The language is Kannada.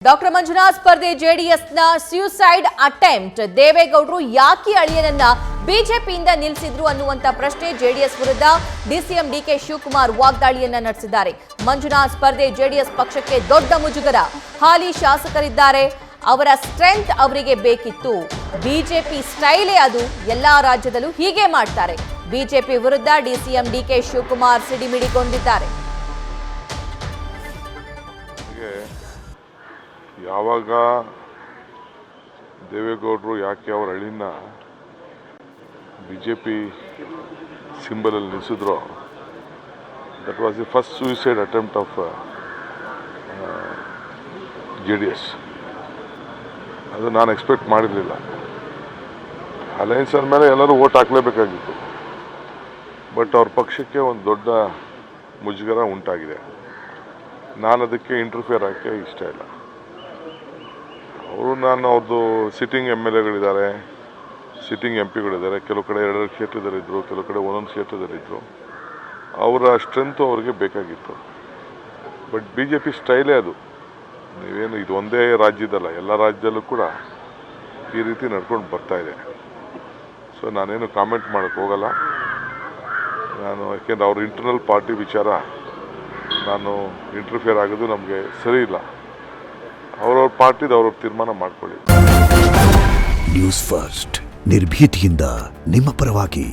ಡಾಕ್ಟರ್ ಮಂಜುನಾಥ್ ಸ್ಪರ್ಧೆ ಜೆಡಿಎಸ್ನ ಸ್ಯೂಸೈಡ್ ಅಟೆಂಪ್ಟ್. ದೇವೇಗೌಡರು ಯಾಕೆ ಅಳಿಯನನ್ನ ಬಿಜೆಪಿಯಿಂದ ನಿಲ್ಲಿಸಿದ್ರು ಅನ್ನುವಂತ ಪ್ರಶ್ನೆ ಜೆಡಿಎಸ್ ವಿರುದ್ಧ ಡಿಸಿಎಂ ಡಿಕೆ ಶಿವಕುಮಾರ್ ವಾಗ್ದಾಳಿಯನ್ನ ನಡೆಸಿದ್ದಾರೆ. ಮಂಜುನಾಥ್ ಸ್ಪರ್ಧೆ ಜೆಡಿಎಸ್ ಪಕ್ಷಕ್ಕೆ ದೊಡ್ಡ ಮುಜುಗರ. ಹಾಲಿ ಶಾಸಕರಿದ್ದಾರೆ, ಅವರ ಸ್ಟ್ರೆಂತ್ ಅವರಿಗೆ ಬೇಕಿತ್ತು. ಬಿಜೆಪಿ ಸ್ಟೈಲೇ ಅದು, ಎಲ್ಲಾ ರಾಜ್ಯದಲ್ಲೂ ಹೀಗೆ ಮಾಡ್ತಾರೆ. ಬಿಜೆಪಿ ವಿರುದ್ಧ ಡಿಸಿಎಂ ಡಿಕೆ ಶಿವಕುಮಾರ್ ಸಿಡಿಮಿಡಿಗೊಂಡಿದ್ದಾರೆ. ಯಾವಾಗ ದೇವೇಗೌಡರು ಯಾಕೆ ಅವರ ಅಳಿನ BJP ಸಿಂಬಲಲ್ಲಿ ನಿಲ್ಲಿಸಿದ್ರು, that was the first suicide attempt of JDS. ಅದು ನಾನು ಎಕ್ಸ್ಪೆಕ್ಟ್ ಮಾಡಿರಲಿಲ್ಲ. ಅಲಯನ್ಸ್ ಅಂದಮೇಲೆ ಎಲ್ಲರೂ ಓಟ್ ಹಾಕಲೇಬೇಕಾಗಿತ್ತು. ಬಟ್ ಅವ್ರ ಪಕ್ಷಕ್ಕೆ ಒಂದು ದೊಡ್ಡ ಮುಜುಗರ ಉಂಟಾಗಿದೆ. ನಾನು ಅದಕ್ಕೆ ಇಂಟರ್ಫಿಯರ್ ಹಾಕಿ ಇಷ್ಟ ಇಲ್ಲ. ಅವ್ರದ್ದು ಸಿಟ್ಟಿಂಗ್ MLAಗಳಿದ್ದಾರೆ, ಸಿಟ್ಟಿಂಗ್ MP ಗಳಿದ್ದಾರೆ. ಕೆಲವು ಕಡೆ 2 ಕ್ಷೇತ್ರದಲ್ಲಿದ್ದರು, ಕೆಲವು ಕಡೆ 1 ಕ್ಷೇತ್ರದಲ್ಲಿದ್ದರು. ಅವರ ಸ್ಟ್ರೆಂತು ಅವ್ರಿಗೆ ಬೇಕಾಗಿತ್ತು. ಬಟ್ BJP ಸ್ಟೈಲೇ ಅದು. ನೀವೇನು ಇದು ಒಂದೇ ರಾಜ್ಯದಲ್ಲ, ಎಲ್ಲ ರಾಜ್ಯದಲ್ಲೂ ಕೂಡ ಈ ರೀತಿ ನಡ್ಕೊಂಡು ಬರ್ತಾ ಇದೆ. ಸೊ ನಾನೇನು ಕಾಮೆಂಟ್ ಮಾಡೋಕ್ಕೆ ಹೋಗಲ್ಲ. ಯಾಕೆಂದರೆ ಅವ್ರ ಇಂಟರ್ನಲ್ ಪಾರ್ಟಿ ವಿಚಾರ ನಾನು ಇಂಟರ್ಫಿಯರ್ ಆಗೋದು ನಮಗೆ ಸರಿ ಇಲ್ಲ. ಅವ್ರವ್ರ ಪಾರ್ಟಿದ ಅವ್ರವ್ರ ತೀರ್ಮಾನ ಮಾಡ್ಕೊಳ್ಳಿ. ನ್ಯೂಸ್ ಫಸ್ಟ್, ನಿರ್ಭೀತಿಯಿಂದ ನಿಮ್ಮ ಪರವಾಗಿ.